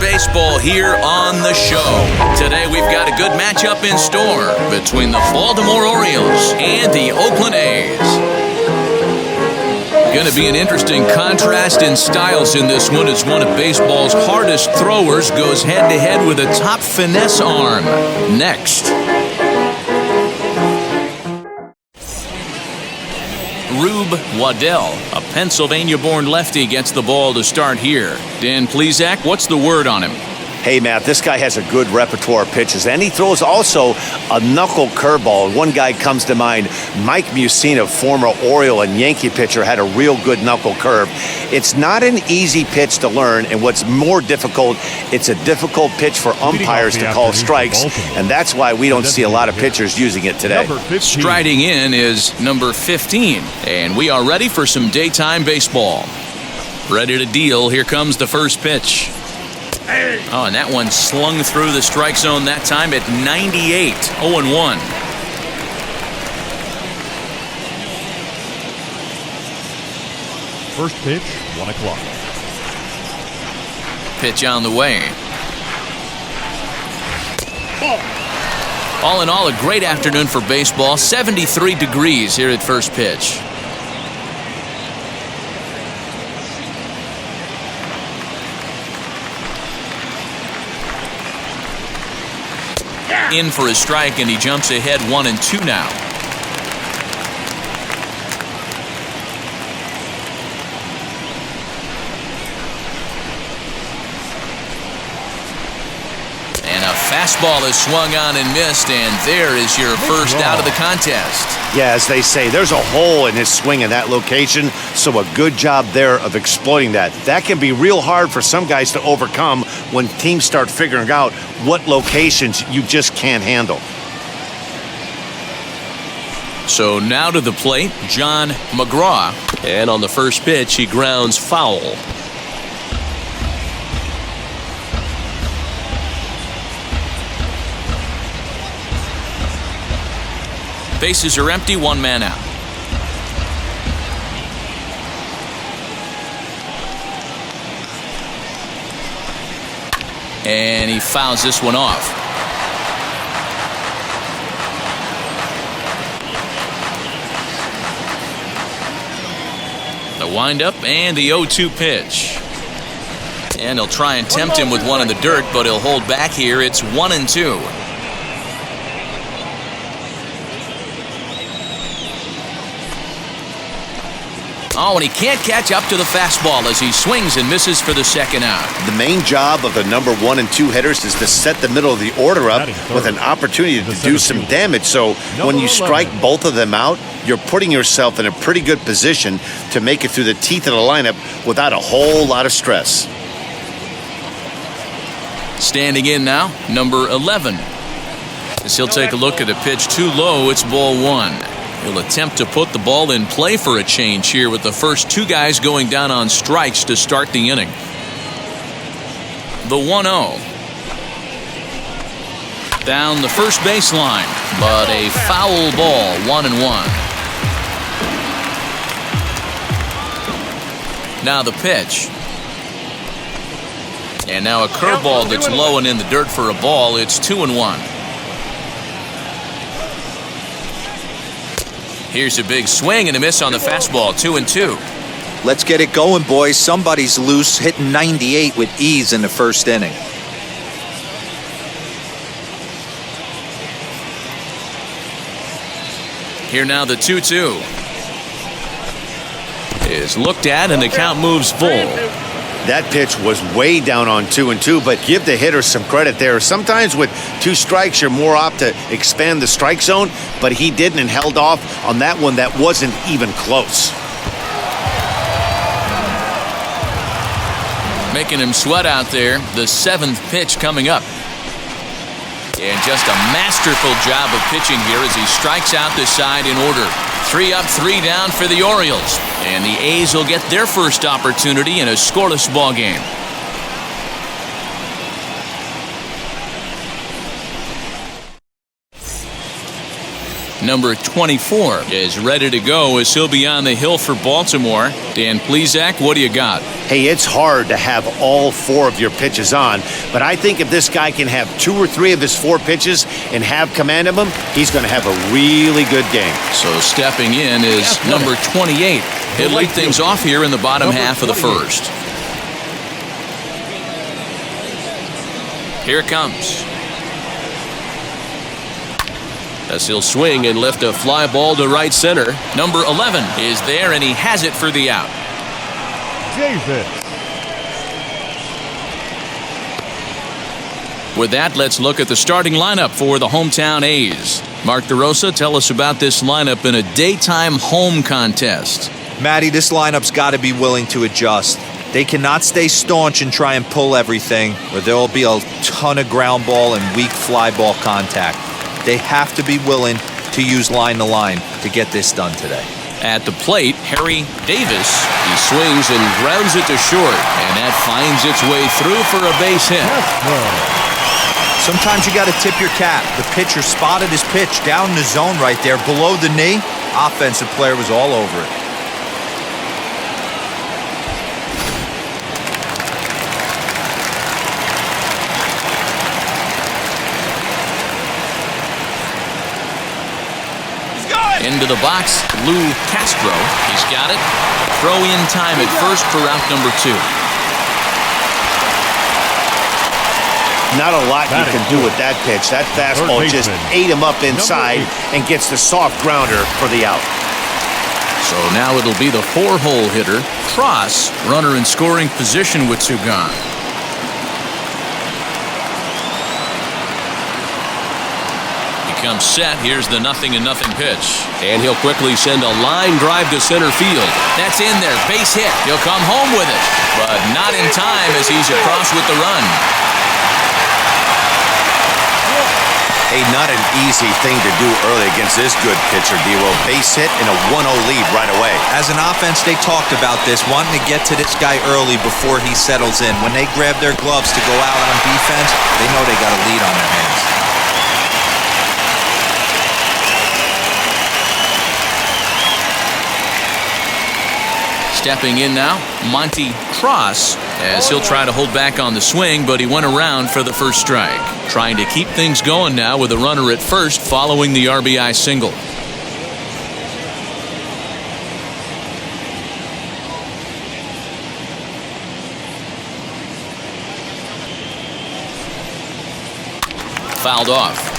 baseball here on the show. Today we've got a good matchup in store between the Baltimore Orioles and the Oakland A's. Going to be an interesting contrast in styles in this one as one of baseball's hardest throwers goes head-to-head with a top finesse arm. Next. Rube Waddell, a Pennsylvania-born lefty, gets the ball to start here. Dan Plesac, what's the word on him? Hey, Matt, this guy has a good repertoire of pitches, and he throws also a knuckle curveball. One guy comes to mind, Mike Mussina, former Oriole and Yankee pitcher, had a real good knuckle curve. It's not an easy pitch to learn, and what's more difficult, it's a difficult pitch for umpires to call strikes, and that's why we don't see a lot of pitchers using it today. Striding in is number 15, and we are ready for some daytime baseball. Ready to deal. Here comes the first pitch. Oh, and that one slung through the strike zone that time at 98, 0-1. First pitch, 1 o'clock. Pitch on the way. All in all, a great afternoon for baseball. 73 degrees here at first pitch. In for a strike, and he jumps ahead 1-2 now. And a fastball is swung on and missed, and there is your first out of the contest. Yeah, as they say, there's a hole in his swing in that location, so a good job there of exploiting that. That can be real hard for some guys to overcome when teams start figuring out what locations you just can't handle. So now to the plate, John McGraw. And on the first pitch, he grounds foul. Bases are empty, one man out. And he fouls this one off. The windup and the 0-2 pitch. And he'll try and tempt him with one in the dirt, but he'll hold back here. It's 1-2. Oh, and he can't catch up to the fastball as he swings and misses for the second out. The main job of the number 1 and 2 hitters is to set the middle of the order up with an opportunity to do some damage. So when you strike both of them out, you're putting yourself in a pretty good position to make it through the teeth of the lineup without a whole lot of stress. Standing in now, number 11. As he'll take a look at a pitch too low, it's ball 1. He'll attempt to put the ball in play for a change here with the first two guys going down on strikes to start the inning. The 1-0. Down the first baseline, but a foul ball, 1-1. Now the pitch. And now a curveball that's low and in the dirt for a ball. It's 2-1. Here's a big swing and a miss on the fastball, 2-2. Let's get it going, boys. Somebody's loose, hitting 98 with ease in the first inning. Here now the 2-2 is looked at, and the count moves full. That pitch was way down on 2-2, but give the hitter some credit there. Sometimes with 2 strikes, you're more apt to expand the strike zone, but he didn't and held off on that one that wasn't even close. Making him sweat out there. The 7th pitch coming up. And just a masterful job of pitching here as he strikes out the side in order. 3 up, 3 down for the Orioles. And the A's will get their first opportunity in a scoreless ball game. number 24, is ready to go as he'll be on the hill for Baltimore. Dan Plesac, what do you got? Hey, it's hard to have all 4 of your pitches on, but I think if this guy can have 2 or 3 of his 4 pitches and have command of them, he's going to have a really good game. So stepping in is number 28. He'll lead things off here in the bottom half of the first. Here it comes. As he'll swing and lift a fly ball to right center. Number 11 is there, and he has it for the out. With that, let's look at the starting lineup for the hometown A's. Mark DeRosa, tell us about this lineup in a daytime home contest. Matty, this lineup's got to be willing to adjust. They cannot stay staunch and try and pull everything, or there will be a ton of ground ball and weak fly ball contact. They have to be willing to use line to line to get this done today. At the plate, Harry Davis. He swings and grounds it to short, and that finds its way through for a base hit. Sometimes you got to tip your cap. The pitcher spotted his pitch down in the zone right there below the knee. Offensive player was all over it. Into the box, Lou Castro. He's got it. Throw in time at first for out number 2. Not a lot you can do with that pitch. That fastball just ate him up inside and gets the soft grounder for the out. So now it'll be the 4-hole hitter, Cross, runner in scoring position with 2 gone. Comes set. Here's the 0-0 pitch. And he'll quickly send a line drive to center field. That's in there. Base hit. He'll come home with it. But not in time as he's across with the run. Hey, not an easy thing to do early against this good pitcher, D-Will. Base hit and a 1-0 lead right away. As an offense, they talked about this, wanting to get to this guy early before he settles in. When they grab their gloves to go out on defense, they know they got a lead on their hands. Stepping in now, Monty Cross, as he'll try to hold back on the swing, but he went around for the first strike. Trying to keep things going now with a runner at first following the RBI single. Fouled off.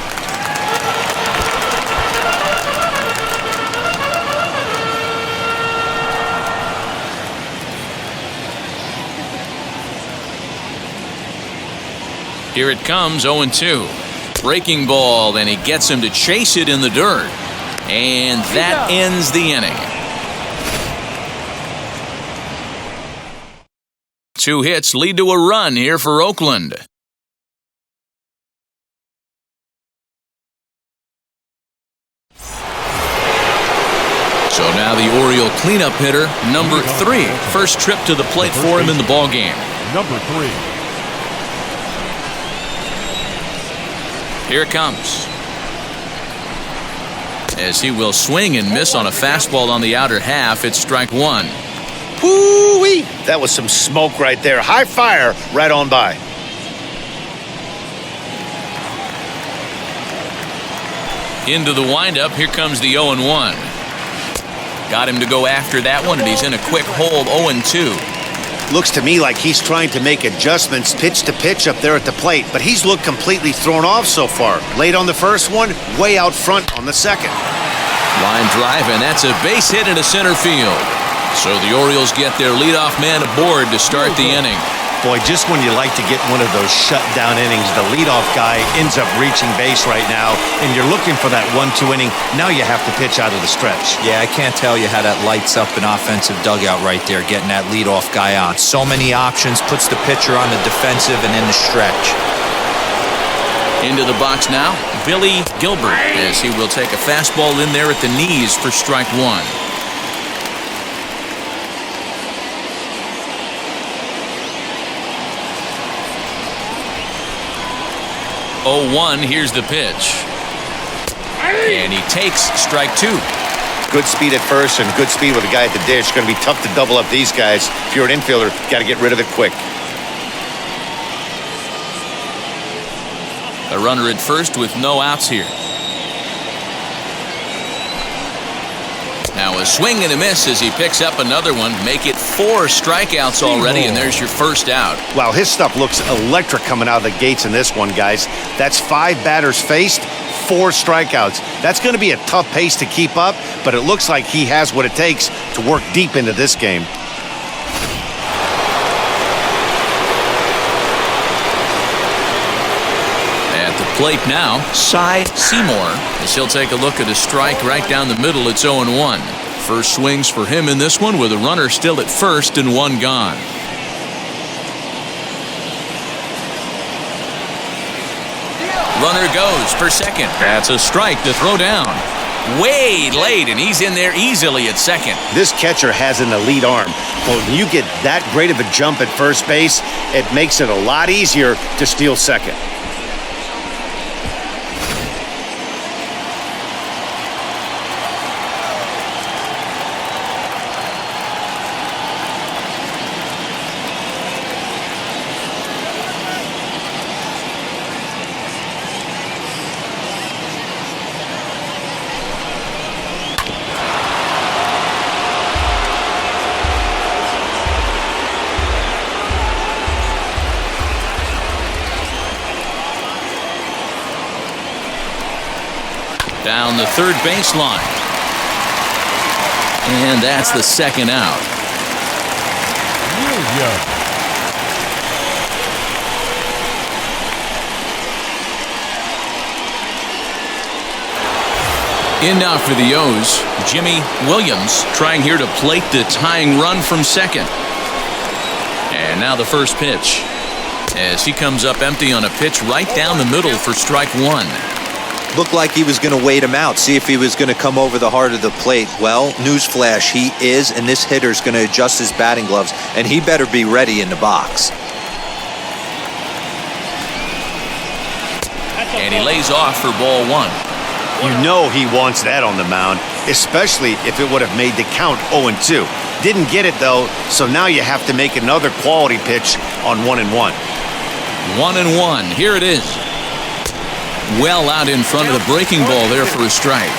Here it comes, 0-2. Breaking ball, and he gets him to chase it in the dirt. And that ends the inning. 2 hits lead to a run here for Oakland. So now the Oriole cleanup hitter, number 3. First trip to the plate for him in the ballgame. Number 3. Here it comes. As he will swing and miss on a fastball on the outer half, it's strike 1. Woo-wee! That was some smoke right there. High fire right on by. Into the windup, here comes the 0-1. Got him to go after that one, and he's in a quick hold, 0-2. Looks to me like he's trying to make adjustments pitch to pitch up there at the plate, but he's looked completely thrown off so far. Late on the first one, way out front on the second. Line drive, and that's a base hit into center field. So the Orioles get their leadoff man aboard to start the inning. Boy, just when you like to get one of those shutdown innings, the leadoff guy ends up reaching base right now, and you're looking for that 1-2 inning. Now you have to pitch out of the stretch. Yeah, I can't tell you how that lights up an offensive dugout right there, getting that leadoff guy on. So many options, puts the pitcher on the defensive and in the stretch. Into the box now, Billy Gilbert, as he will take a fastball in there at the knees for strike 1. 0-1, here's the pitch. And he takes strike two. Good speed at first and good speed with a guy at the dish. Going to be tough to double up these guys. If you're an infielder, got to get rid of it quick. A runner at first with no outs here. Now a swing and a miss as he picks up another one. Make it 4 strikeouts already, and there's your first out. Wow, his stuff looks electric coming out of the gates in this one, guys. That's 5 batters faced, 4 strikeouts. That's going to be a tough pace to keep up, but it looks like he has what it takes to work deep into this game. At the plate now, Cy Seymour, as he'll take a look at a strike right down the middle. It's 0-1. First swings for him in this one with a runner still at first and 1 gone. Runner goes for second. That's a strike to throw down. Way late, and he's in there easily at second. This catcher has an elite arm. But when you get that great of a jump at first base, it makes it a lot easier to steal second. Down the third baseline. And that's the second out. In now for the O's, Jimmy Williams trying here to plate the tying run from second. And now the first pitch as he comes up empty on a pitch right down the middle for strike 1. Looked like he was going to wait him out, see if he was going to come over the heart of the plate. Well, newsflash, he is, and this hitter's going to adjust his batting gloves, and he better be ready in the box. And he lays off for ball 1. You know he wants that on the mound, especially if it would have made the count 0-2. Didn't get it, though, so now you have to make another quality pitch on 1-1. 1-1. Here it is. Well out in front of the breaking ball there for a strike.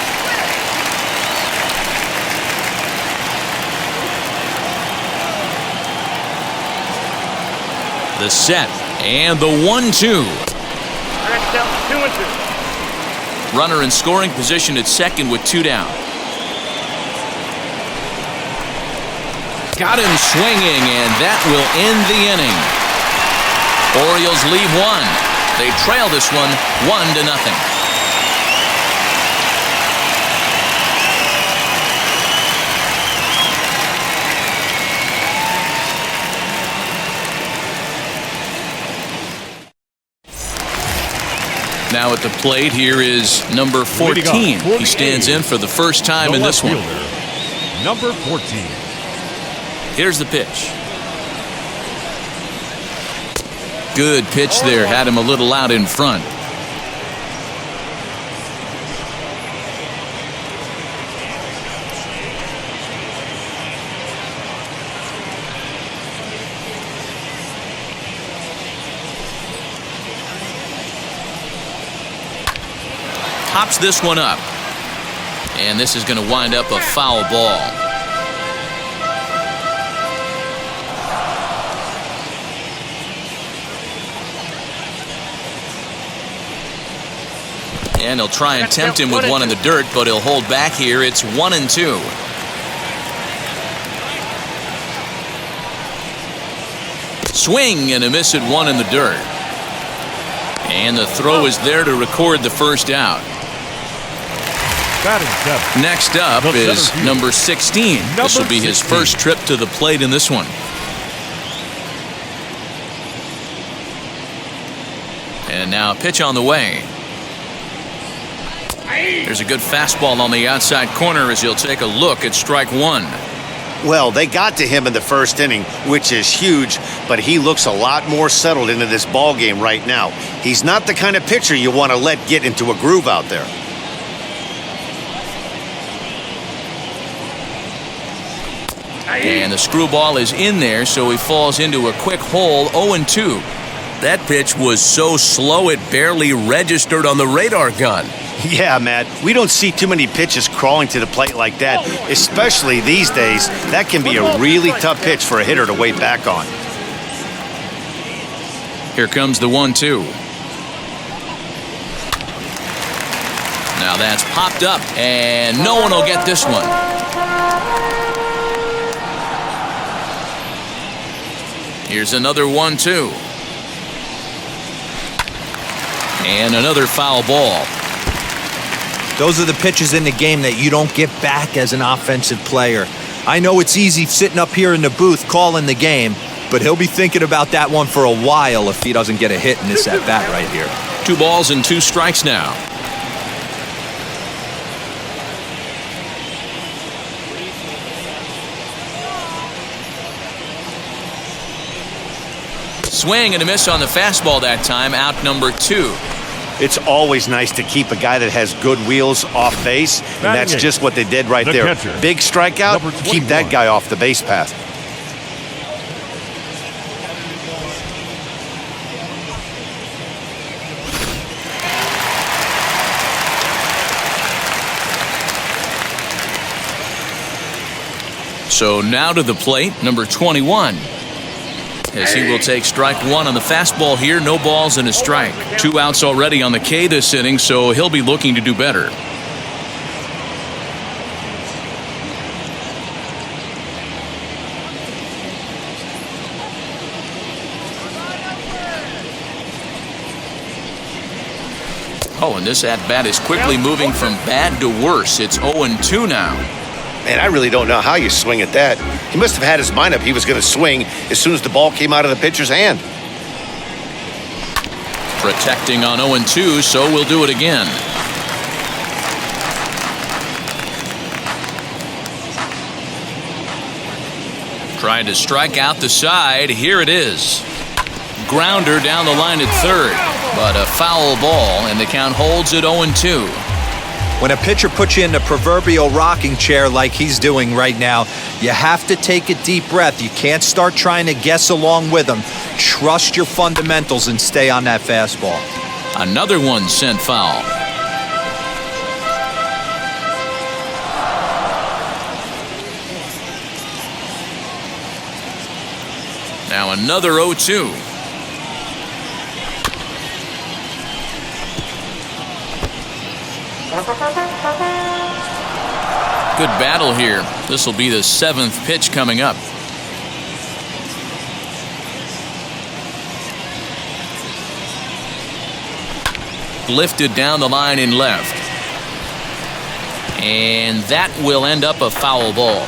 The set and the 1-2. Runner in scoring position at second with 2 down. Got him swinging, and that will end the inning. Orioles leave 1. They trail this one 1-0. Now at the plate, here is number 14. He stands in for the first time in this one. Number 14. Here's the pitch. Good pitch there. Had him a little out in front. Pops this one up. And this is going to wind up a foul ball. And he'll try and tempt him with one in the dirt, but he'll hold back here. It's 1-2. Swing and a miss at 1 in the dirt. And the throw is there to record the first out. Next up is number 16. This will be his first trip to the plate in this one. And now a pitch on the way. There's a good fastball on the outside corner as he'll take a look at strike 1. Well, they got to him in the first inning, which is huge, but he looks a lot more settled into this ball game right now. He's not the kind of pitcher you want to let get into a groove out there. And the screwball is in there, so he falls into a quick hole, 0-2. That pitch was so slow it barely registered on the radar gun. Yeah, Matt, we don't see too many pitches crawling to the plate like that, especially these days. That can be a really tough pitch for a hitter to wait back on. Here comes the 1-2. Now that's popped up, and no one will get this one. Here's another 1-2. And another foul ball. Those are the pitches in the game that you don't get back as an offensive player. I know it's easy sitting up here in the booth calling the game, but he'll be thinking about that one for a while if he doesn't get a hit in this at-bat right here. 2 balls and 2 strikes now. Swing and a miss on the fastball that time, out number 2. It's always nice to keep a guy that has good wheels off base, and that's just what they did right there. Catcher, big strikeout, keep that guy off the base path. So now to the plate, number 21. As he will take strike 1 on the fastball here, no balls and a strike. 2 outs already on the K this inning, so he'll be looking to do better. Oh, and this at-bat is quickly moving from bad to worse. It's 0-2 now. Man, I really don't know how you swing at that. He must have had his mind up he was going to swing as soon as the ball came out of the pitcher's hand. Protecting on 0-2, so we'll do it again. Trying to strike out the side. Here it is. Grounder down the line at third, but a foul ball, and the count holds at 0-2. When a pitcher puts you in the proverbial rocking chair like he's doing right now, you have to take a deep breath. You can't start trying to guess along with him. Trust your fundamentals and stay on that fastball. Another one sent foul. Now another 0-2. Good battle here. This will be the 7th pitch coming up. Lifted down the line in left. And that will end up a foul ball.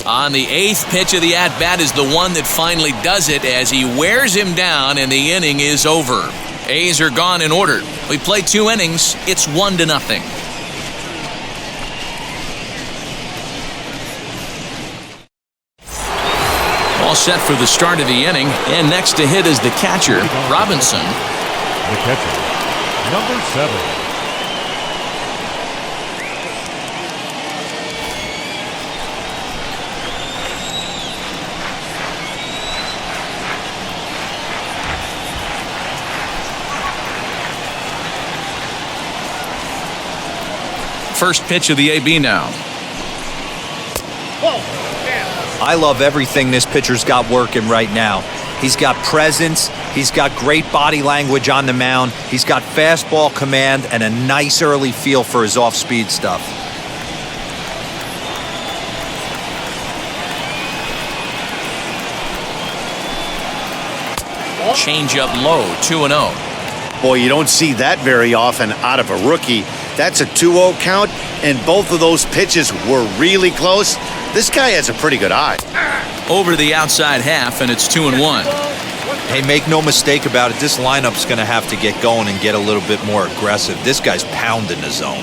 On the 8th pitch of the at-bat is the one that finally does it as he wears him down and the inning is over. A's are gone in order. We played 2 innings. It's 1-0. All set for the start of the inning, and next to hit is the catcher, Robinson. The catcher, number 7. First pitch of the AB now. I love everything this pitcher's got working right now. He's got presence. He's got great body language on the mound. He's got fastball command and a nice early feel for his off-speed stuff. Change up low, 2-0. Boy, you don't see that very often out of a rookie. That's a 2-0 count, and both of those pitches were really close. This guy has a pretty good eye. Over the outside half, and it's 2-1. Hey, make no mistake about it. This lineup's going to have to get going and get a little bit more aggressive. This guy's pounding the zone.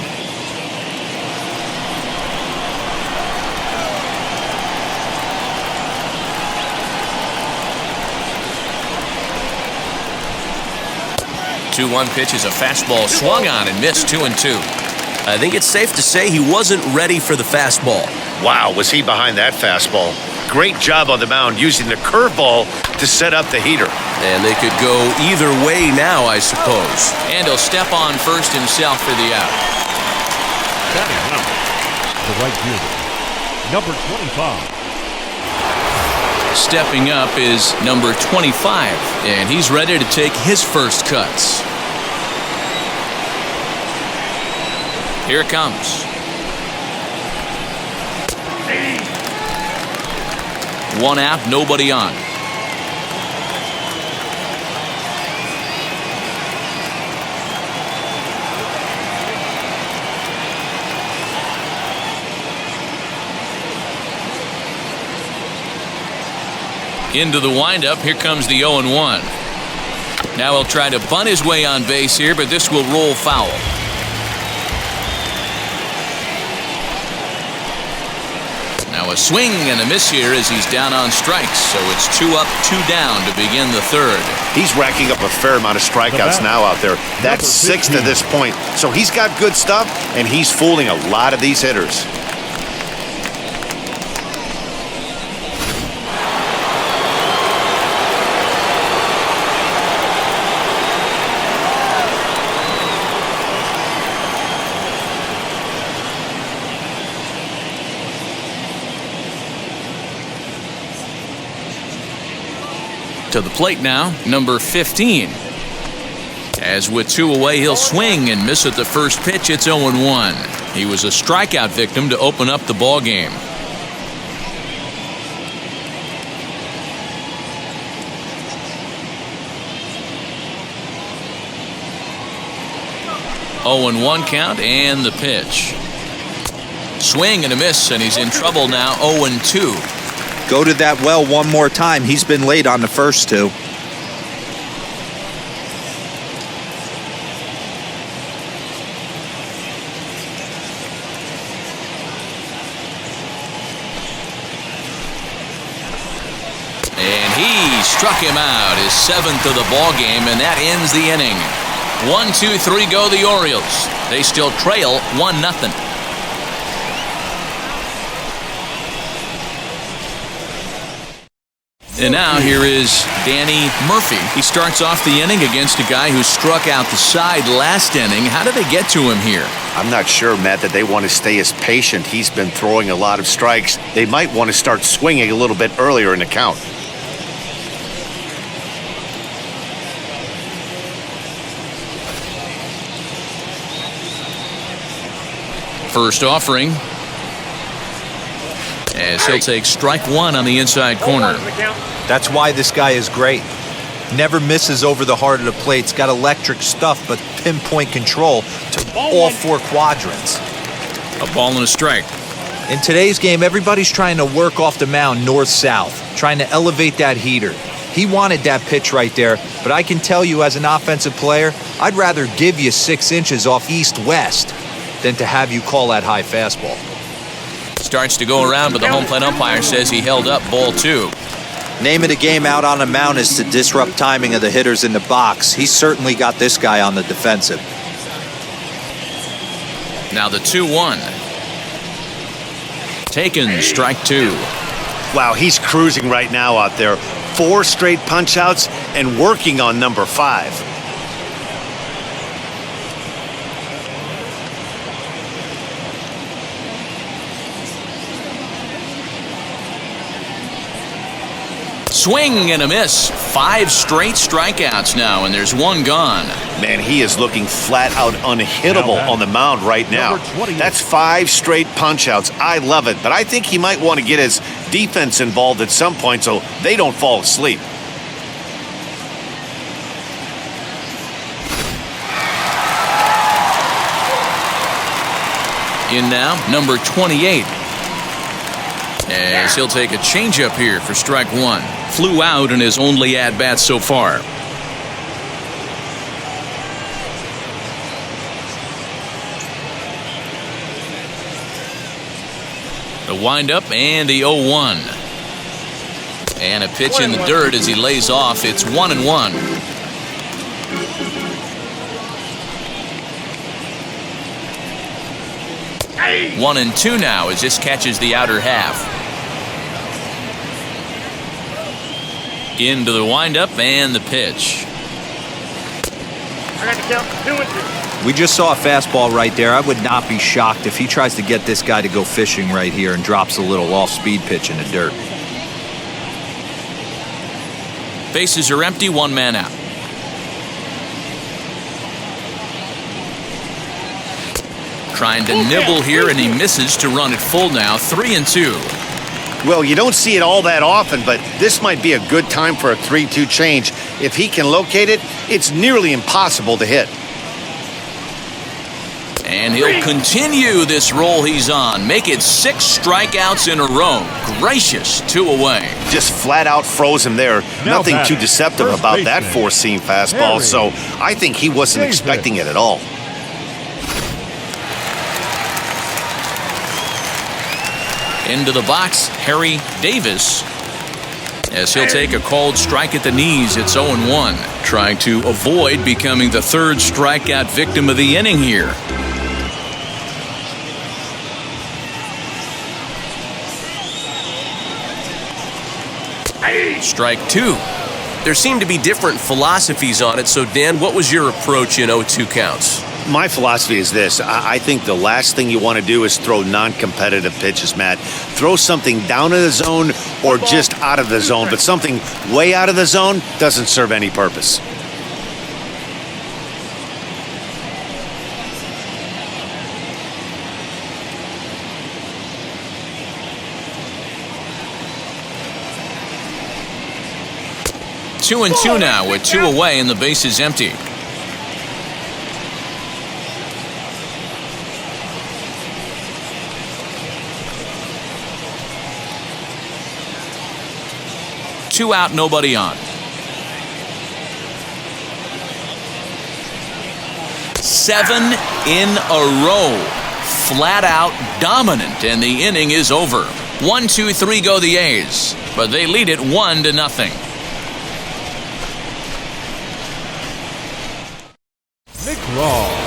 2-1 pitch is a fastball swung on and missed. 2-2. I think it's safe to say he wasn't ready for the fastball. Wow, was he behind that fastball? Great job on the mound using the curveball to set up the heater. And they could go either way now, I suppose. And he'll step on first himself for the out. Batting now, the right fielder, number 25. Stepping up is number 25, and he's ready to take his first cuts. Here it comes. One out, nobody on. Into the windup, here comes the 0-1. Now he'll try to bunt his way on base here, but this will roll foul. Now a swing and a miss here as he's down on strikes, so it's 2 up, 2 down to begin the third. He's racking up a fair amount of strikeouts now out there. That's 6 to this point. So he's got good stuff, and he's fooling a lot of these hitters. To the plate now, number 15. As with 2 away, he'll swing and miss at the first pitch. It's 0-1. He was a strikeout victim to open up the ball game. Oh, 0-1 count and the pitch. Swing and a miss, and he's in trouble now. 0-2. Go to that well one more time. He's been late on the first 2. And he struck him out, his 7th of the ball game, and that ends the inning. 1, 2, 3 go the Orioles. They still trail 1-0. And now here is Danny Murphy. He starts off the inning against a guy who struck out the side last inning. How did they get to him here? I'm not sure, Matt, that they want to stay as patient. He's been throwing a lot of strikes. They might want to start swinging a little bit earlier in the count. First offering, as he'll take strike 1 on the inside corner. That's why this guy is great. Never misses over the heart of the plate. He's got electric stuff, but pinpoint control to all 4 quadrants. A ball and a strike. In today's game, everybody's trying to work off the mound north-south, trying to elevate that heater. He wanted that pitch right there, but I can tell you as an offensive player, I'd rather give you 6 inches off east-west than to have you call that high fastball. Starts to go around, but the home plate umpire says he held up ball 2. Name of the game out on the mound is to disrupt timing of the hitters in the box. He's certainly got this guy on the defensive. Now the 2-1. Taken, strike 2. Wow, he's cruising right now out there. 4 straight punch-outs and working on number 5. Swing and a miss. 5 straight strikeouts now, and there's 1 gone. Man, he is looking flat out unhittable on the mound right now. That's 5 straight punch-outs. I love it, but I think he might want to get his defense involved at some point so they don't fall asleep. In now, number 28. As he'll take a changeup here for strike 1. Flew out in his only at-bat so far. The windup and the 0-1. And a pitch in the dirt as he lays off. It's 1-1. 1-2 now as this catches the outer half. Into the windup and the pitch. I got the count 2-2. We just saw a fastball right there. I would not be shocked if he tries to get this guy to go fishing right here and drops a little off-speed pitch in the dirt. Bases are empty, one man out. Trying to nibble here, and he misses to run it full now. 3-2. Well, you don't see it all that often, but this might be a good time for a 3-2 change. If he can locate it, it's nearly impossible to hit. And he'll continue this roll he's on. Make it 6 strikeouts in a row. Gracious, 2 away. Just flat out froze him there. Now Nothing too batting, deceptive first about that baseman, four-seam fastball, Harry so I think he wasn't Davis. expecting it at all. Into the box, Harry Davis, as he'll take a called strike at the knees. It's 0-1. Trying to avoid becoming the 3rd strikeout victim of the inning here. Strike 2. There seem to be different philosophies on it. So, Dan, what was your approach in 0-2 counts? My philosophy is this. I think the last thing you want to do is throw non-competitive pitches, Matt. Throw something down in the zone or just out of the zone, but something way out of the zone doesn't serve any purpose. Two and 2 now with 2 away and the base is empty. Two out, nobody on. 7 in a row. Flat out dominant, and the inning is over. 1, 2, 3 go the A's, but they lead it 1-0. McGraw.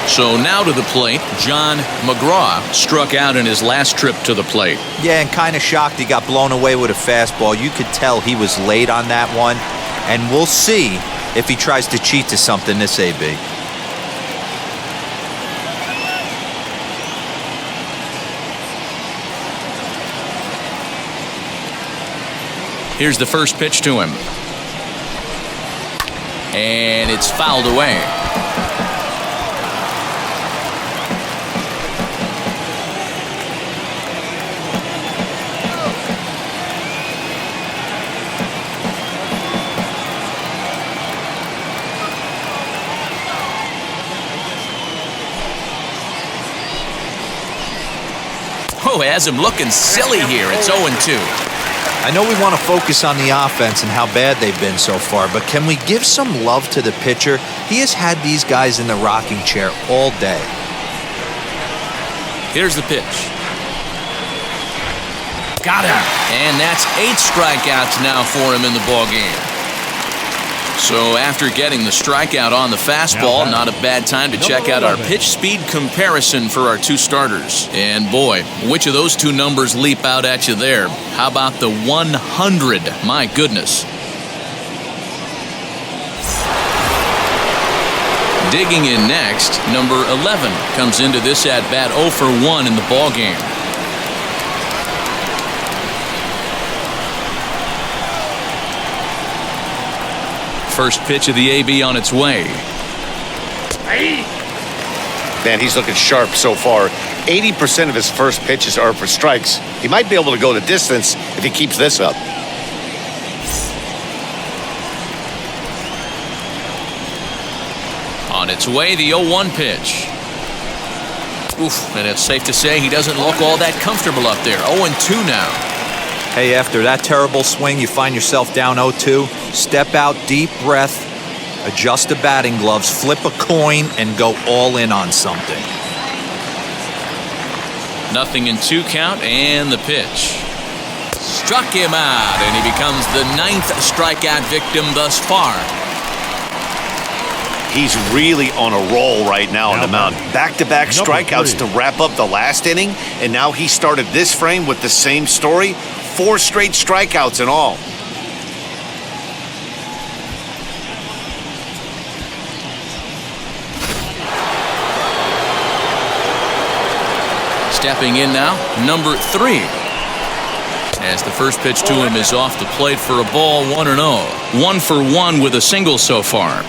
So now to the plate, John McGraw struck out in his last trip to the plate. Yeah, and kind of shocked he got blown away with a fastball. You could tell he was late on that one. And we'll see if he tries to cheat to something this AB. Here's the first pitch to him. And it's fouled away. Oh, has him looking silly here. It's 0-2. I know we want to focus on the offense and how bad they've been so far, but can we give some love to the pitcher? He has had these guys in the rocking chair all day. Here's the pitch. Got him. And that's 8 strikeouts now for him in the ballgame. So after getting the strikeout on the fastball, not a bad time to check out our pitch speed comparison for our 2 starters. And boy, which of those 2 numbers leap out at you there? How about the 100? My goodness. Digging in next, number 11 comes into this at-bat 0 for 1 in the ballgame. First pitch of the AB on its way. Man, he's looking sharp so far. 80% of his first pitches are for strikes. He might be able to go the distance if he keeps this up. On its way, the 0-1 pitch. Oof, and it's safe to say he doesn't look all that comfortable up there. 0-2 now. Hey, after that terrible swing, you find yourself down 0-2. Step out, deep breath, adjust the batting gloves, flip a coin, and go all in on something. 0-2 count, and the pitch. Struck him out, and he becomes the 9th strikeout victim thus far. He's really on a roll right now on the mound. Back-to-back strikeouts to wrap up the last inning, and now he started this frame with the same story. 4 straight strikeouts in all. Stepping in now, number 3. As the first pitch to him is off the plate for a ball, 1-0. 1 for 1 with a single so far.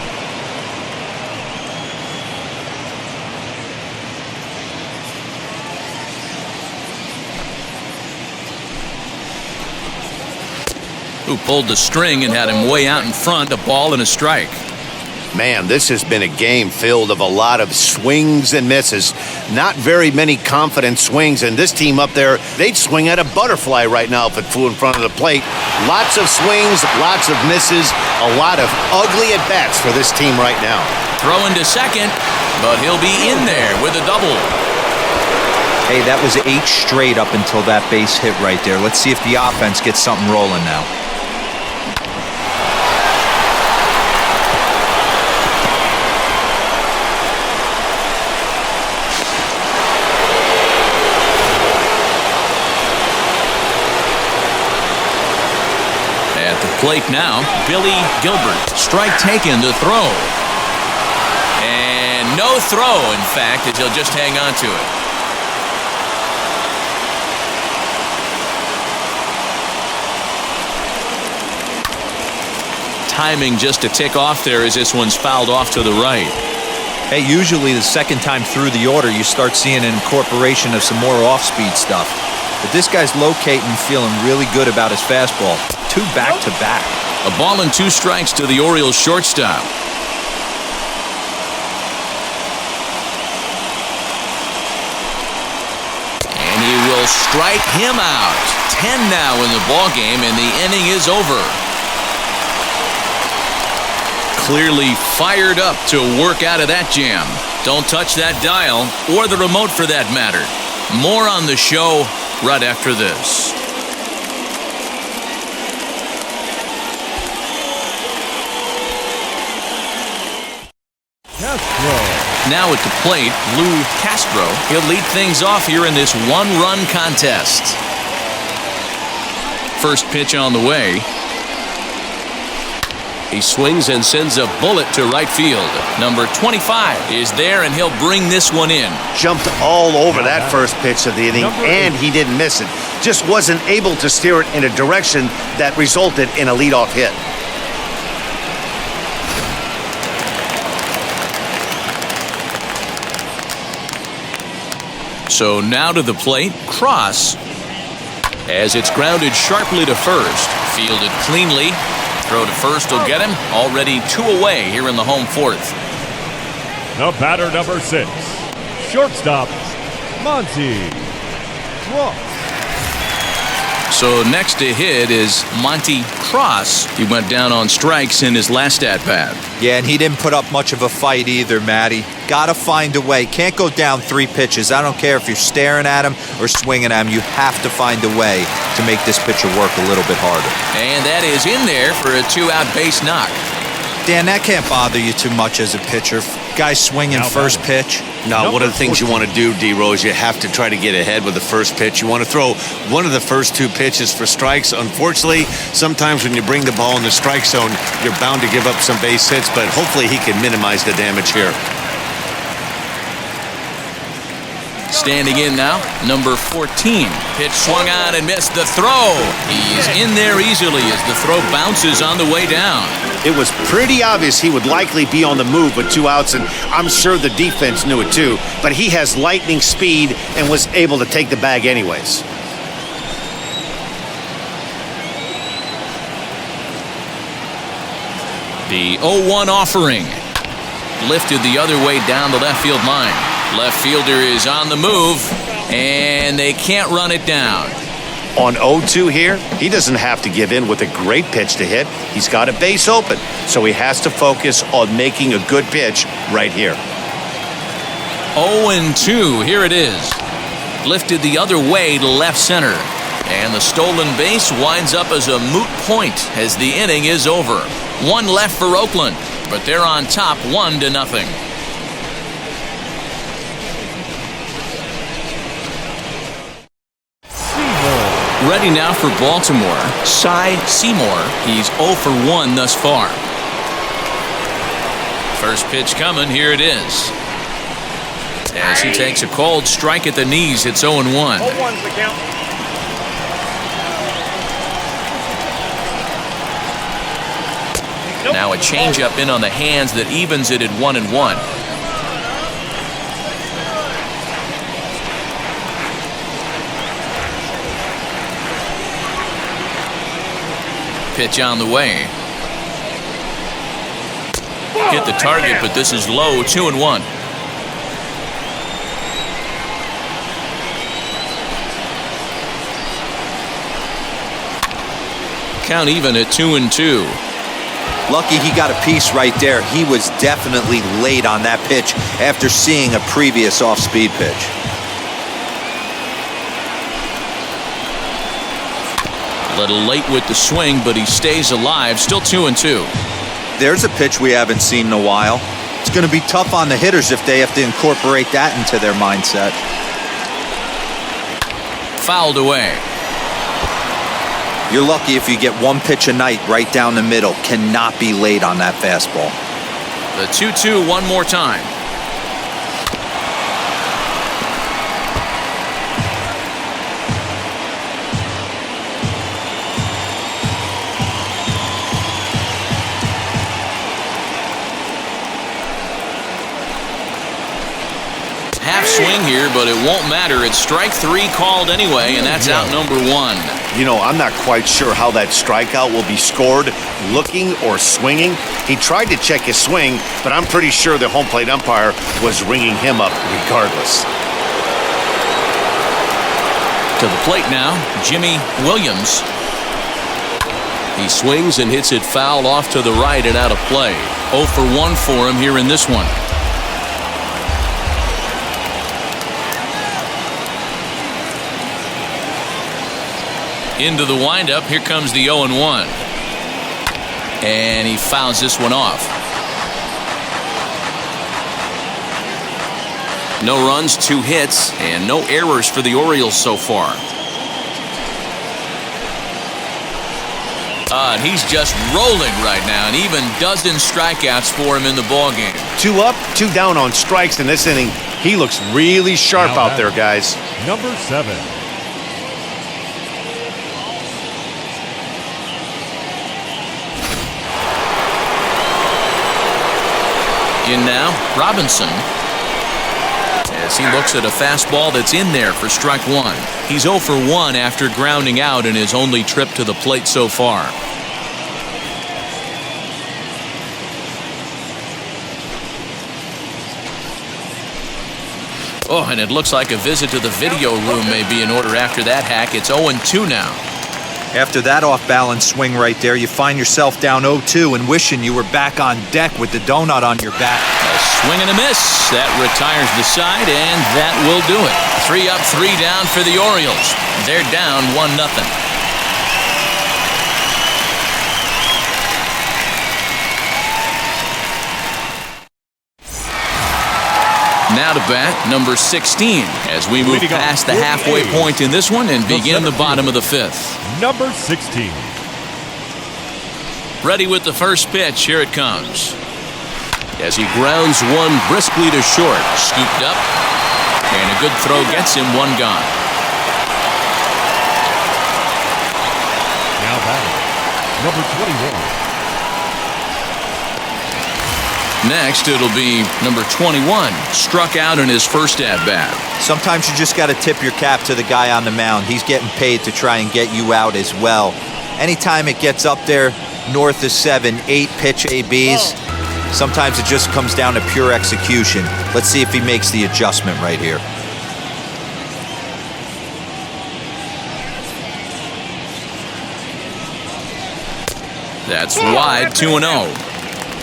Who pulled the string and had him way out in front, a ball and a strike. Man, this has been a game filled of a lot of swings and misses. Not very many confident swings, and this team up there, they'd swing at a butterfly right now if it flew in front of the plate. Lots of swings, lots of misses, a lot of ugly at-bats for this team right now. Throwing to second, but he'll be in there with a double. Hey, that was 8 straight up until that base hit right there. Let's see if the offense gets something rolling now. Plate now, Billy Gilbert. Strike taken to throw. And no throw, in fact, as he'll just hang on to it. Timing just a tick off there as this one's fouled off to the right. Hey, usually the second time through the order, you start seeing an incorporation of some more off-speed stuff. But this guy's locating, feeling really good about his fastball. 2 back-to-back. A ball and 2 strikes to the Orioles shortstop. And he will strike him out. 10 now in the ballgame, and the inning is over. Clearly fired up to work out of that jam. Don't touch that dial, or the remote for that matter. More on the show right after this. Now at the plate, Lou Castro. He'll lead things off here in this 1-run contest. First pitch on the way. He swings and sends a bullet to right field. Number 25 is there, and he'll bring this one in. Jumped all over that first pitch of the inning, and he didn't miss it. Just wasn't able to steer it in a direction that resulted in a leadoff hit. So now to the plate, Cross, as it's grounded sharply to first. Fielded cleanly. Throw to first will get him. Already 2 away here in the home 4th. The batter, number 6, shortstop, Monty Cross. So next to hit is Monty Cross. He went down on strikes in his last at-bat. Yeah, and he didn't put up much of a fight either, Matty. Got to find a way. Can't go down 3 pitches. I don't care if you're staring at him or swinging at him. You have to find a way to make this pitcher work a little bit harder. And that is in there for a 2-out base knock. Dan, that can't bother you too much as a pitcher. Guy swinging first pitch. No, one of the things you want to do, D-Rose, you have to try to get ahead with the first pitch. You want to throw one of the first 2 pitches for strikes. Unfortunately, sometimes when you bring the ball in the strike zone, you're bound to give up some base hits, but hopefully he can minimize the damage here. Standing in now, number 14. Pitch swung on and missed the throw. He's in there easily as the throw bounces on the way down. It was pretty obvious he would likely be on the move with 2 outs, and I'm sure the defense knew it too, but he has lightning speed and was able to take the bag anyways. The 0-1 offering. Lifted the other way down the left field line. Left fielder is on the move, and they can't run it down. On 0-2 here, he doesn't have to give in with a great pitch to hit. He's got a base open, so he has to focus on making a good pitch right here. 0-2, here it is. Lifted the other way to left center. And the stolen base winds up as a moot point as the inning is over. 1 left for Oakland. but they're on top 1-0. Ready now for Baltimore, Cy Seymour. He's 0 for 1 thus far. First pitch coming, here it is. As he takes a cold strike at the knees, it's 0-1. 0-1's the count. Now a changeup in on the hands that evens it at 1-1. Pitch on the way. Hit the target, but this is low, 2-1. Count even at 2-2. Lucky he got a piece right there. He was definitely late on that pitch after seeing a previous off-speed pitch. A little late with the swing, but he stays alive. Still 2-2. There's a pitch we haven't seen in a while. It's going to be tough on the hitters if they have to incorporate that into their mindset. Fouled away. You're lucky if you get one pitch a night right down the middle. Cannot be late on that fastball. The 2-2 one more time. Swing here, but it won't matter. It's strike 3 called anyway, and that's out number 1. You know, I'm not quite sure how that strikeout will be scored, looking or swinging. He tried to check his swing, but I'm pretty sure the home plate umpire was ringing him up regardless. To the plate now, Jimmy Williams. He swings and hits it foul off to the right and out of play. 0 for 1 for him here in this one. Into the windup, here comes the 0-1. And he fouls this one off. No runs, 2 hits, and no errors for the Orioles so far. And he's just rolling right now, and even dozen strikeouts for him in the ballgame. 2 up, 2 down on strikes in this inning. He looks really sharp out there, guys. Number 7. In now, Robinson. As he looks at a fastball that's in there for strike 1. He's 0 for 1 after grounding out in his only trip to the plate so far. Oh, and it looks like a visit to the video room may be in order after that hack. It's 0-2 now. After that off-balance swing right there, you find yourself down 0-2 and wishing you were back on deck with the donut on your back. A swing and a miss. That retires the side, and that will do it. 3 up, 3 down for the Orioles. They're down 1-0. Now to bat, number 16, as we move past the halfway point in this one and begin the bottom of the 5th. Number 16. Ready with the first pitch. Here it comes. As he grounds one briskly to short. Scooped up. And a good throw gets him 1 gone. Now batting, number 21. Next, it'll be number 21. Struck out in his first at-bat. Sometimes you just got to tip your cap to the guy on the mound. He's getting paid to try and get you out as well. Anytime it gets up there north of 7, 8 pitch ABs, sometimes it just comes down to pure execution. Let's see if he makes the adjustment right here. That's wide, 2-0.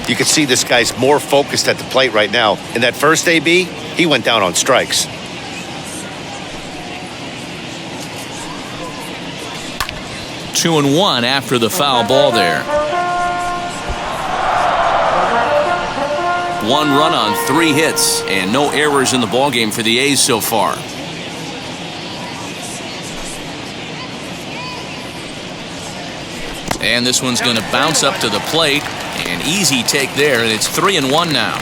You can see this guy's more focused at the plate right now. In that first AB, he went down on strikes. Two and one after the foul ball there. 1 run on 3 hits and no errors in the ballgame for the A's so far. And this one's going to bounce up to the plate. An easy take there, and it's 3-1 now.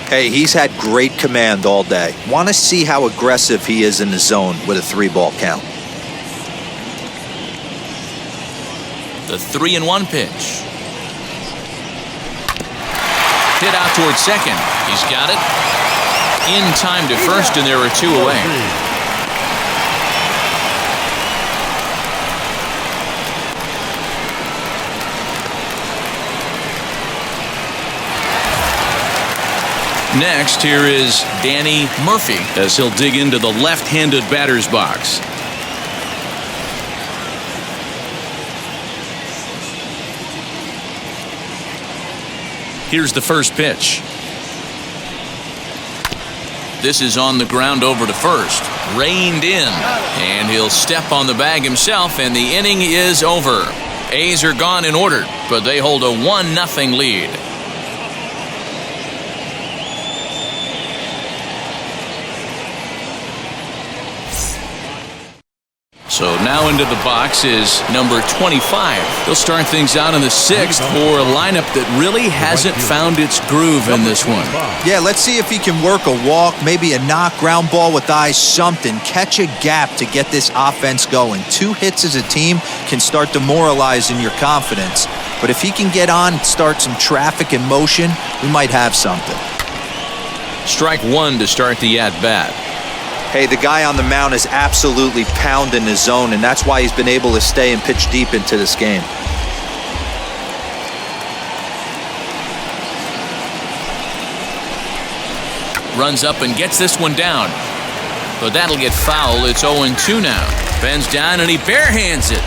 Hey, he's had great command all day. Want to see how aggressive he is in the zone with a 3-ball count. The 3-1 pitch. Hit out towards second. He's got it. In time to first, and there are 2 away. Next, here is Danny Murphy as he'll dig into the left-handed batter's box. Here's the first pitch. This is on the ground over to first. Reined in. And he'll step on the bag himself, and the inning is over. A's are gone in order, but they hold a 1-0 lead. So now into the box is number 25. They'll start things out in the 6th for a lineup that really hasn't found its groove in this one. Yeah, let's see if he can work a walk, maybe a knock, ground ball with eyes, something. Catch a gap to get this offense going. 2 hits as a team can start demoralizing your confidence. But if he can get on, start some traffic in motion, we might have something. Strike 1 to start the at-bat. Hey, the guy on the mound is absolutely pounding his zone, and that's why he's been able to stay and pitch deep into this game. Runs up and gets this one down. But that'll get foul. It's 0-2 now. Bends down and he barehands it.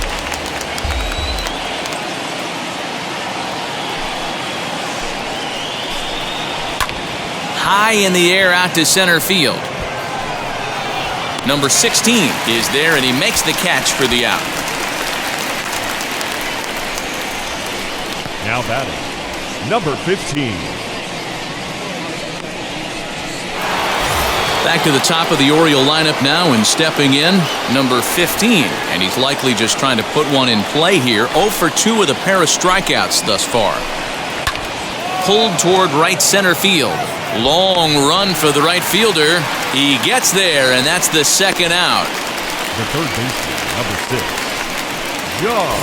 High in the air out to center field. Number 16 is there, and he makes the catch for the out. Now batting, number 15. Back to the top of the Oriole lineup now, and stepping in, number 15. And he's likely just trying to put one in play here. 0 for 2 with a pair of strikeouts thus far. Pulled toward right center field. Long run for the right fielder. He gets there, and that's the second out. The third baseman, number 6, John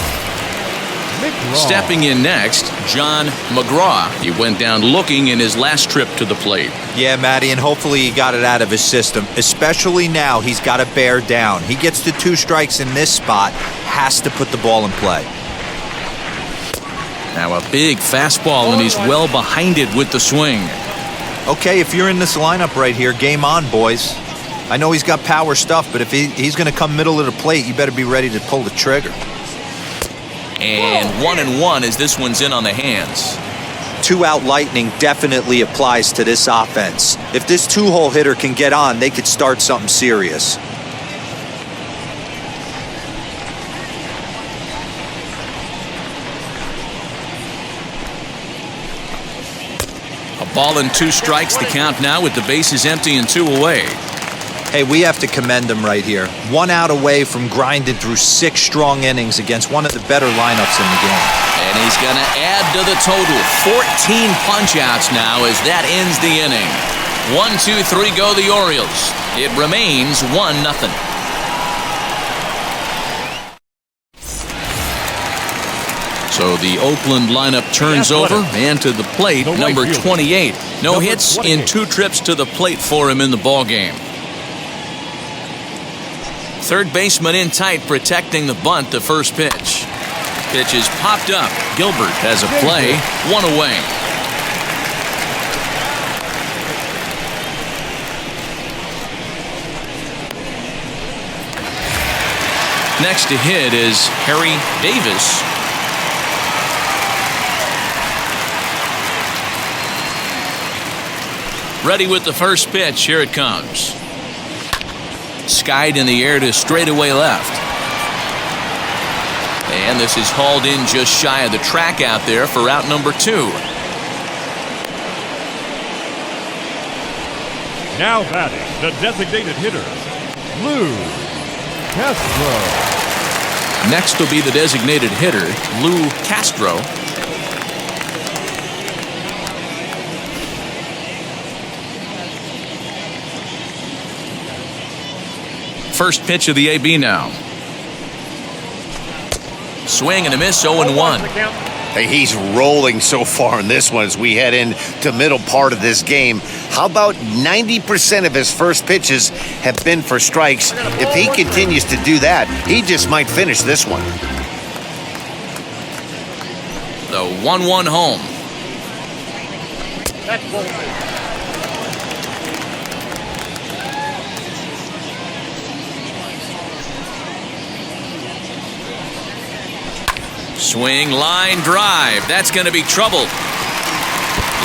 McGraw. Stepping in next, John McGraw. He went down looking in his last trip to the plate. Yeah, Matty, and hopefully he got it out of his system. Especially now, he's got to bear down. He gets to 2 strikes in this spot, has to put the ball in play. Now a big fastball, and he's well behind it with the swing. Okay, if you're in this lineup right here, game on, boys. I know he's got power stuff, but if he's going to come middle of the plate, you better be ready to pull the trigger. And 1-1 as this one's in on the hands. 2-out lightning definitely applies to this offense. If this 2-hole hitter can get on, they could start something serious. A ball and 2 strikes, the count now with the bases empty and 2 away. Hey, we have to commend him right here. 1 out away from grinding through 6 strong innings against one of the better lineups in the game. And he's going to add to the total. 14 punch-outs now as that ends the inning. 1, 2, 3 go the Orioles. It remains 1-0. So the Oakland lineup turns over, and to the plate, number 28. No hits in 2 trips to the plate for him in the ballgame. Third baseman in tight, protecting the bunt, the first pitch. Pitch is popped up. Gilbert has a play, 1 away. Next to hit is Harry Davis. Ready with the first pitch. Here it comes. Skied in the air to straightaway left. And this is hauled in just shy of the track out there for out number 2. Now batting, the designated hitter, Lou Castro. Next will be the designated hitter, Lou Castro. First pitch of the AB now. Swing and a miss, 0-1. Hey, he's rolling so far in this one as we head into middle part of this game. How about 90% of his first pitches have been for strikes? If he continues to do that, he just might finish this one. The 1-1 home. That's bullshit. Swing, line, drive. That's going to be trouble.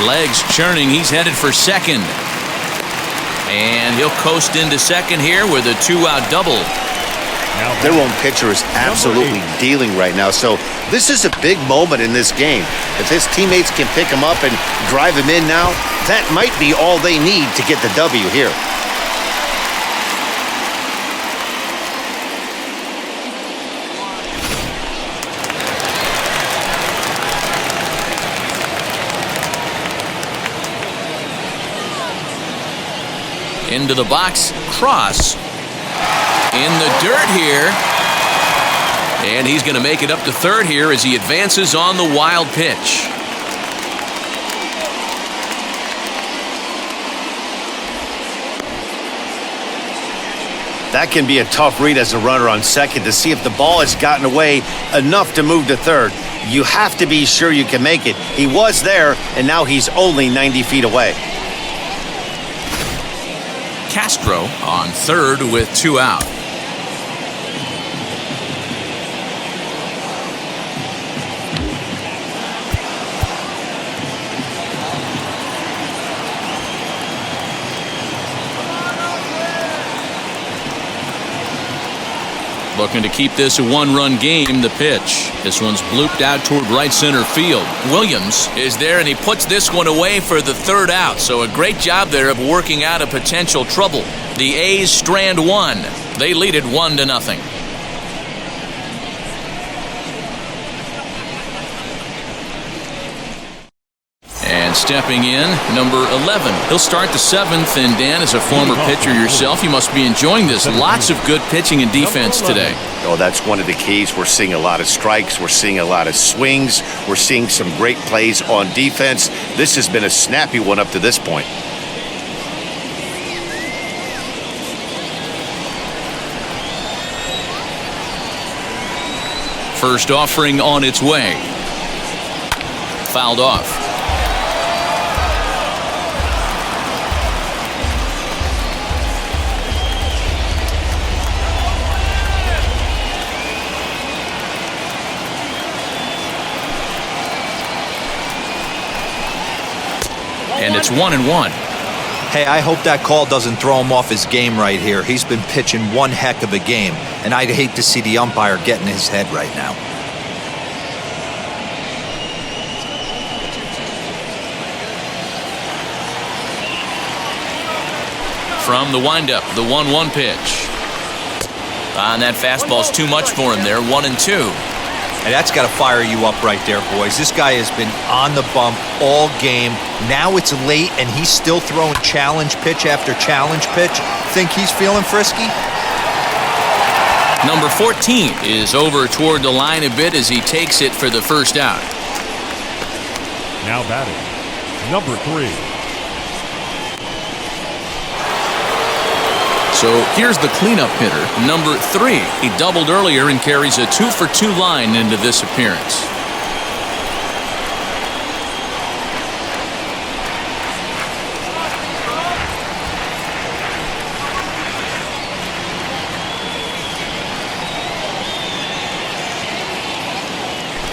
Legs churning. He's headed for second. And he'll coast into second here with a 2-out double. Their own pitcher is absolutely dealing right now. So this is a big moment in this game. If his teammates can pick him up and drive him in now, that might be all they need to get the W here. Into the box, Cross. In the dirt here. And he's going to make it up to third here as he advances on the wild pitch. That can be a tough read as a runner on second to see if the ball has gotten away enough to move to third. You have to be sure you can make it. He was there, and now he's only 90 feet away. Castro on third with 2 out. Looking to keep this a 1-run game. The pitch. This one's blooped out toward right center field. Williams is there, and he puts this one away for the 3rd out. So a great job there of working out a potential trouble. The A's strand 1. They lead it 1-0. And stepping in, number 11. He'll start the 7th, and Dan, as a former pitcher yourself, you must be enjoying this. Lots of good pitching and defense today. Oh, that's one of the keys. We're seeing a lot of strikes. We're seeing a lot of swings. We're seeing some great plays on defense. This has been a snappy one up to this point. First offering on its way. Fouled off. And it's 1-1. Hey, I hope that call doesn't throw him off his game right here. He's been pitching one heck of a game, and I'd hate to see the umpire get in his head right now. From the windup, the 1-1 pitch. And that fastball's too much for him there, 1-2. Hey, that's got to fire you up right there, boys. This guy has been on the bump all game. Now it's late, and he's still throwing challenge pitch after challenge pitch. Think he's feeling frisky? Number 14 is over toward the line a bit as he takes it for the 1st out. Now batting, number 3. So here's the cleanup hitter, number 3. He doubled earlier and carries a 2-for-2 line into this appearance.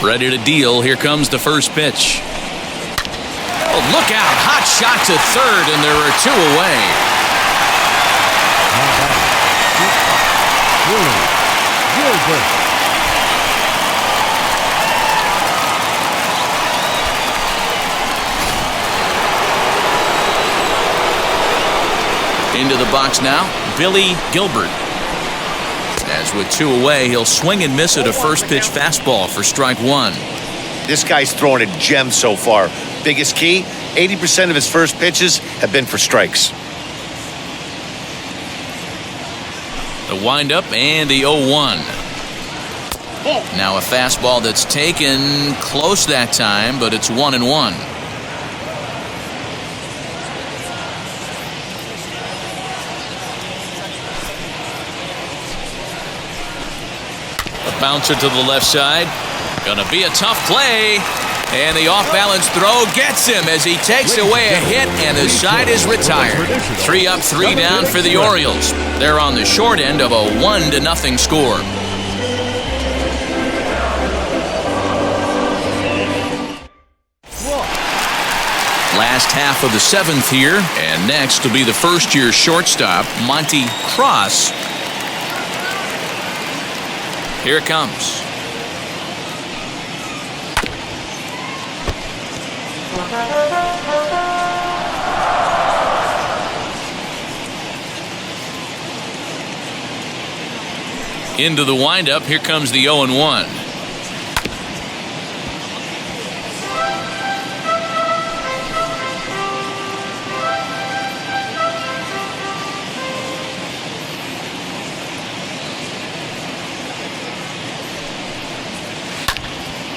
Ready to deal. Here comes the first pitch. Oh, look out. Hot shot to third, and there are 2 away. Into the box now, Billy Gilbert. As with 2 away, he'll swing and miss at a first pitch fastball for strike 1. This guy's throwing a gem so far. Biggest key, 80% of his first pitches have been for strikes. The windup and the 0-1. Now a fastball that's taken close that time, but it's 1-1. A bouncer to the left side. Gonna be a tough play. And the off-balance throw gets him as he takes away a hit, and the side is retired. 3 up, 3 down for the Orioles. They're on the short end of a 1-0 score. Last half of the 7th here, and next will be the first-year shortstop, Monty Cross. Here it comes. Into the windup, here comes the 0-1.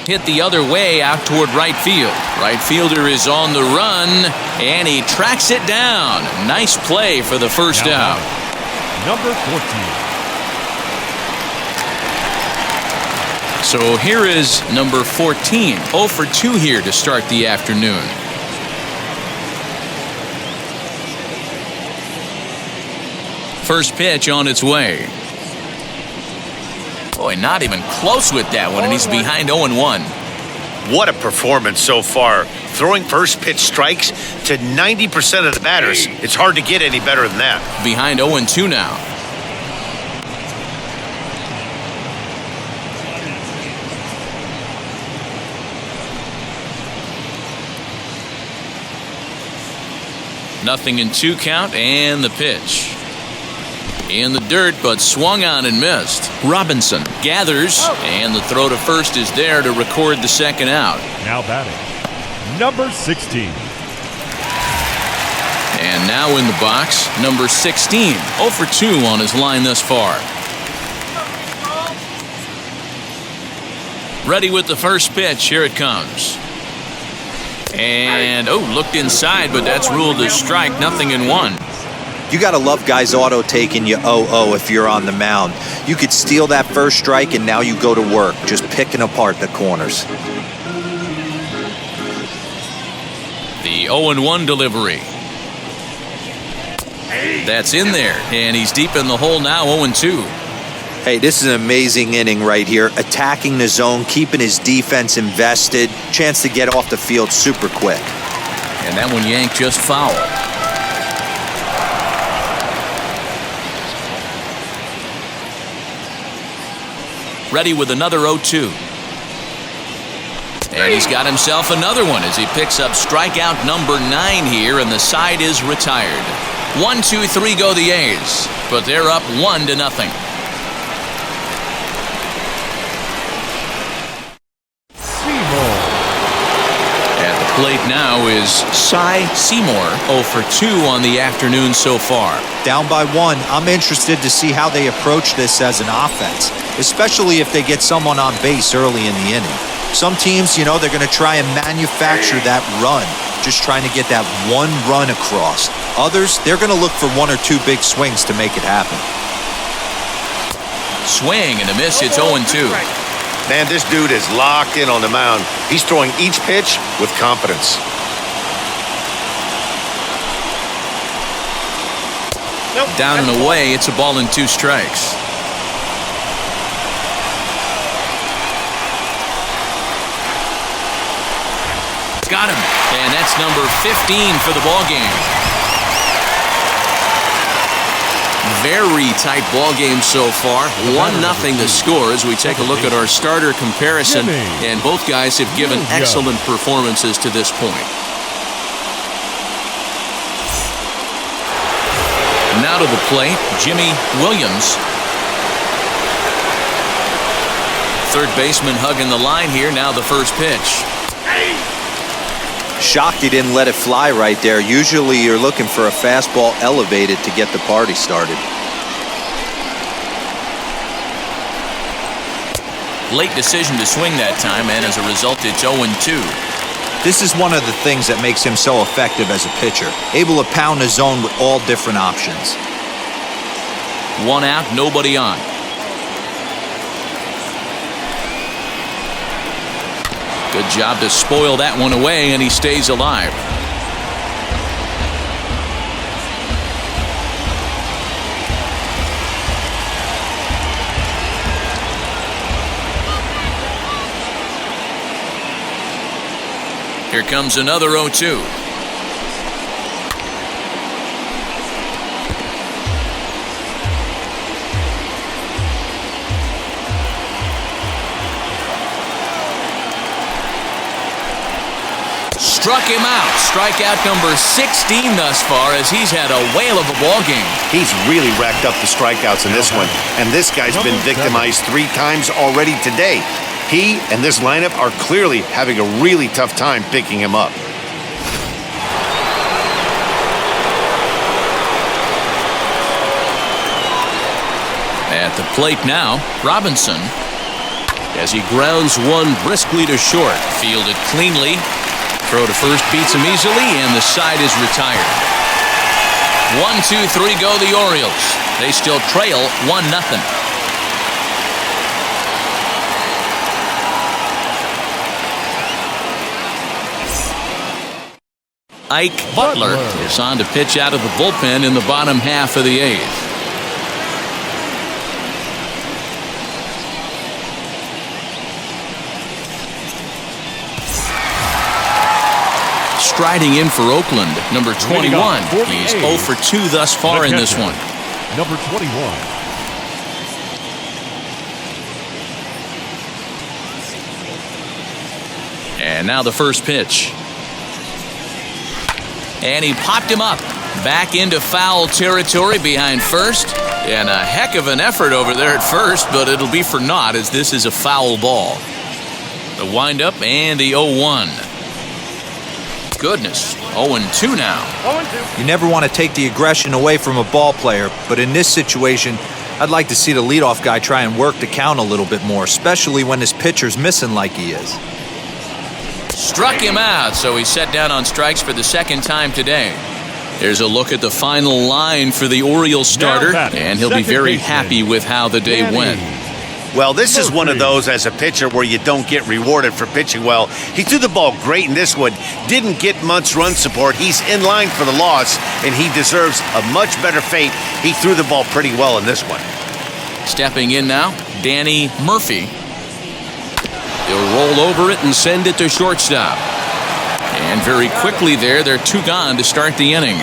Hit the other way out toward right field. Right fielder is on the run, and he tracks it down. Nice play for the first out. Number 14. So here is number 14. 0 for 2 here to start the afternoon. First pitch on its way. Boy, not even close with that one, and he's behind 0-1. What a performance so far. Throwing first pitch strikes to 90% of the batters. It's hard to get any better than that. Behind 0-2 now. Nothing in 2 count, and the pitch. In the dirt, but swung on and missed. Robinson gathers, and the throw to first is there to record the second out. Now batting, number 16. And now in the box, number 16. 0 for 2 on his line thus far. Ready with the first pitch. Here it comes. And, looked inside, but that's ruled as strike. 0-1. You got to love guys auto taking you 0-0 if you're on the mound. You could steal that first strike, and now you go to work, just picking apart the corners. The 0-1 delivery. That's in there, and he's deep in the hole now, 0-2. Hey, this is an amazing inning right here. Attacking the zone, keeping his defense invested. Chance to get off the field super quick. And that one yanked just foul. Ready with another 0-2. And he's got himself another one as he picks up strikeout number 9 here, and the side is retired. 1, 2, 3 go the A's, but they're up 1-0. Plate now is Cy Seymour, 0 for 2 on the afternoon so far. Down by 1, I'm interested to see how they approach this as an offense, especially if they get someone on base early in the inning. Some teams, they're going to try and manufacture that run, just trying to get that one run across. Others, they're going to look for 1 or 2 big swings to make it happen. Swing and a miss, it's 0-2. Man, this dude is locked in on the mound. He's throwing each pitch with confidence. Down and away, it's a ball and 2 strikes. Got him, and that's number 15 for the ball game. Very tight ball game so far. 1-0 the score as we take a look at our starter comparison, and both guys have given excellent performances to this point. And now to the plate, Jimmy Williams. Third baseman hugging the line here. Now the first pitch. Shocked he didn't let it fly right there. Usually you're looking for a fastball elevated to get the party started. Late decision to swing that time, and as a result, it's 0-2. This is one of the things that makes him so effective as a pitcher. Able to pound the zone with all different options. One out, nobody on. Good job to spoil that one away, and he stays alive. Here comes another 0-2. Struck him out. Strikeout number 16 thus far, as he's had a whale of a ball game. He's really racked up the strikeouts in this one, and this guy's been victimized 3 times already today. He and this lineup are clearly having a really tough time picking him up. At the plate now, Robinson, as he grounds one briskly to short. Fielded cleanly. Throw to first beats him easily, and the side is retired. 1-2-3 go the Orioles. They still trail 1-0. Ike Butler is on to pitch out of the bullpen in the bottom half of the 8th. Striding in for Oakland, number 21. He's 0 for 2 thus far in this one. Number 21. And now the first pitch. And he popped him up. Back into foul territory behind first. And a heck of an effort over there at first, but it'll be for naught, as this is a foul ball. The windup and the 0-1. Goodness, 0-2 now. 0-2. You never want to take the aggression away from a ball player, but in this situation, I'd like to see the leadoff guy try and work the count a little bit more, especially when his pitcher's missing like he is. Struck him out, so he's set down on strikes for the second time today. There's a look at the final line for the Orioles starter, and he'll be very happy with how the day went. Well, this is one of those as a pitcher where you don't get rewarded for pitching well. He threw the ball great in this one, didn't get much run support. He's in line for the loss, and he deserves a much better fate. He threw the ball pretty well in this one. Stepping in now, Danny Murphy. He'll roll over it and send it to shortstop. And very quickly there, they're 2 gone to start the inning.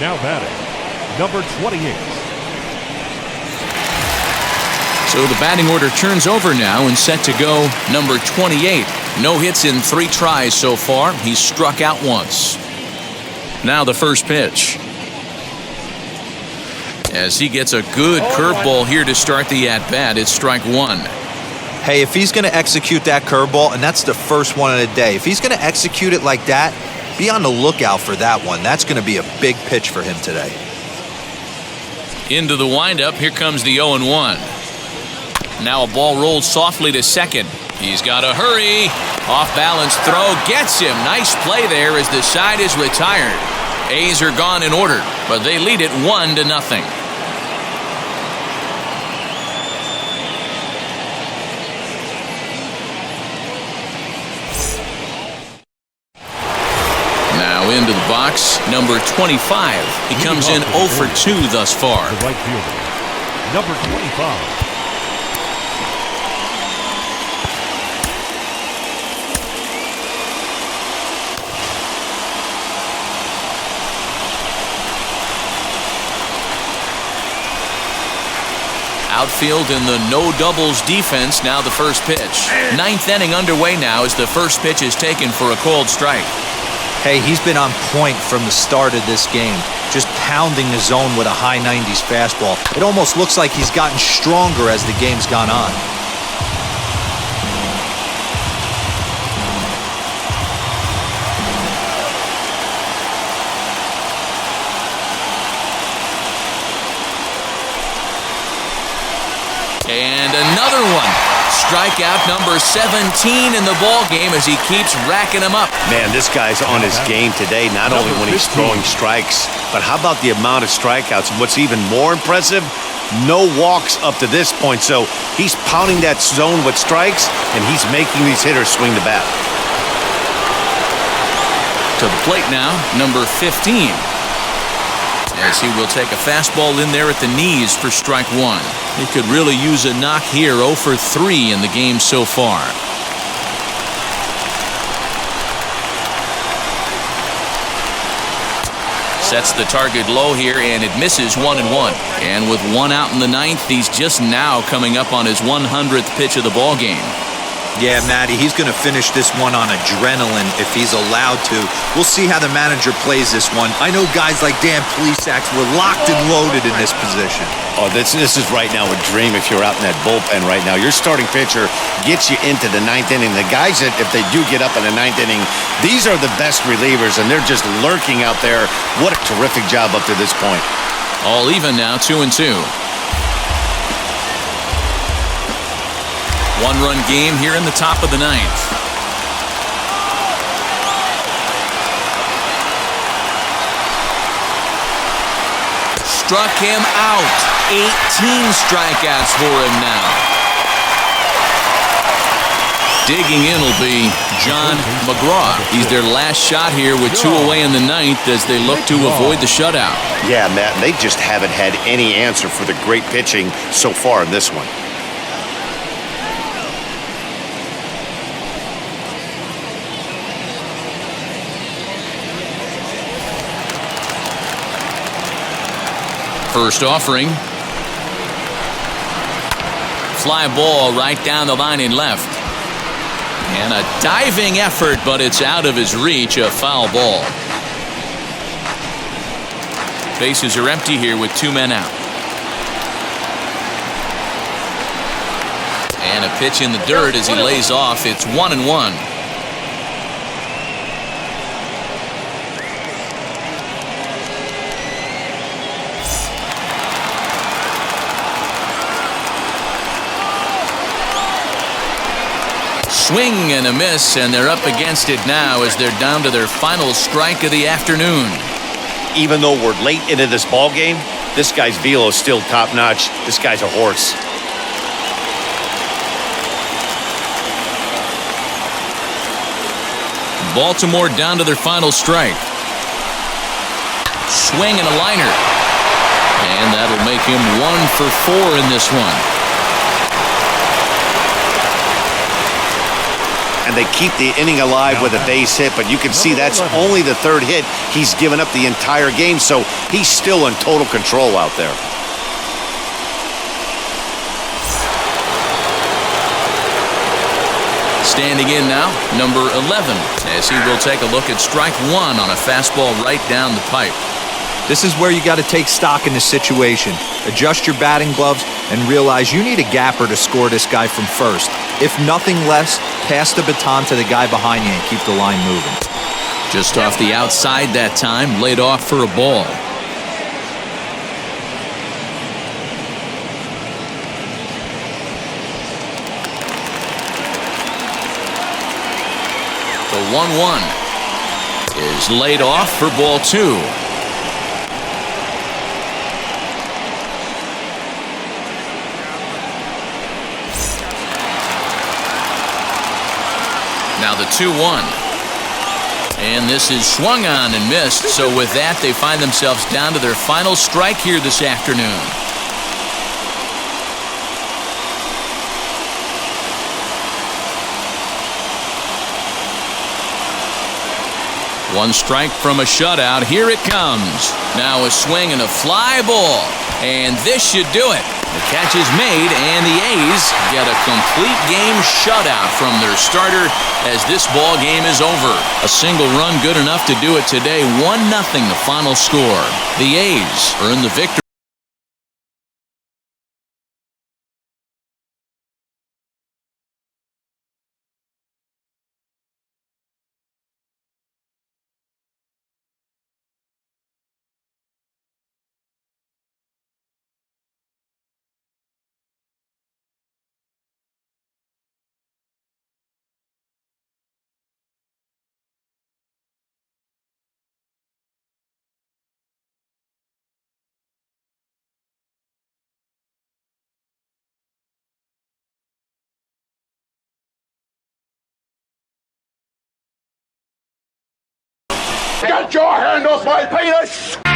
Now batting, number 28. So the batting order turns over now and set to go number 28. No hits in 3 tries so far. He's struck out once. Now the first pitch. As he gets a good curveball here to start the at-bat, it's strike 1. Hey, if he's going to execute that curveball, and that's the first one of the day, if he's going to execute it like that, be on the lookout for that one. That's going to be a big pitch for him today. Into the windup, here comes the 0-1. Now a ball rolled softly to second. He's got to hurry. Off-balance throw gets him. Nice play there as the side is retired. A's are gone in order, but they lead it 1-0. Now into the box, number 25. He comes in 0 for 2 thus far. The right fielder, number 25. Outfield in the no doubles defense. Now the first pitch. 9th inning underway now as the first pitch is taken for a called strike. Hey, he's been on point from the start of this game, just pounding the zone with a high 90s fastball. It almost looks like he's gotten stronger as the game's gone on. And another one. Strikeout number 17 in the ball game as he keeps racking them up. Man, this guy's on his game today, not only when he's throwing strikes, but how about the amount of strikeouts? And what's even more impressive, no walks up to this point. So he's pounding that zone with strikes, and he's making these hitters swing the bat. To the plate now, number 15. As he will take a fastball in there at the knees for strike one. He could really use a knock here. 0 for 3 in the game so far. Sets the target low here, and it misses 1-1. And with one out in the ninth, he's just now coming up on his 100th pitch of the ball game. Yeah, Matty, he's going to finish this one on adrenaline if he's allowed to. We'll see how the manager plays this one. I know guys like Dan Plesac were locked and loaded in this position. Oh, this is right now a dream if you're out in that bullpen right now. Your starting pitcher gets you into the ninth inning. The guys that, if they do get up in the ninth inning, these are the best relievers, and they're just lurking out there. What a terrific job up to this point. All even now, 2-2. One-run game here in the top of the ninth. Struck him out. 18 strikeouts for him now. Digging in will be John McGraw. He's their last shot here with 2 away in the ninth as they look to avoid the shutout. Yeah, Matt, and they just haven't had any answer for the great pitching so far in this one. First offering. Fly ball right down the line in left. And a diving effort, but it's out of his reach, a foul ball. Bases are empty here with 2 men out. And a pitch in the dirt as he lays off. It's 1-1. Swing and a miss, and they're up against it now as they're down to their final strike of the afternoon. Even though we're late into this ball game, this guy's velo is still top-notch. This guy's a horse. Baltimore down to their final strike. Swing and a liner. And that'll make him 1 for 4 in this one. And they keep the inning alive with a base hit, but you can see that's only the 3rd hit he's given up the entire game, so he's still in total control out there. Standing in now, number 11, as he will take a look at strike one on a fastball right down the pipe. This is where you got to take stock in the situation. Adjust your batting gloves and realize you need a gapper to score this guy from first. If nothing less, pass the baton to the guy behind you and keep the line moving. Just off the outside that time, laid off for a ball. The 1-1 is laid off for ball 2. Now the 2-1. And this is swung on and missed. So with that, they find themselves down to their final strike here this afternoon. One strike from a shutout. Here it comes. Now a swing and a fly ball. And this should do it. The catch is made, and the A's get a complete game shutout from their starter as this ball game is over. A single run good enough to do it today. 1-0 the final score. The A's earn the victory. Get your hand off my penis!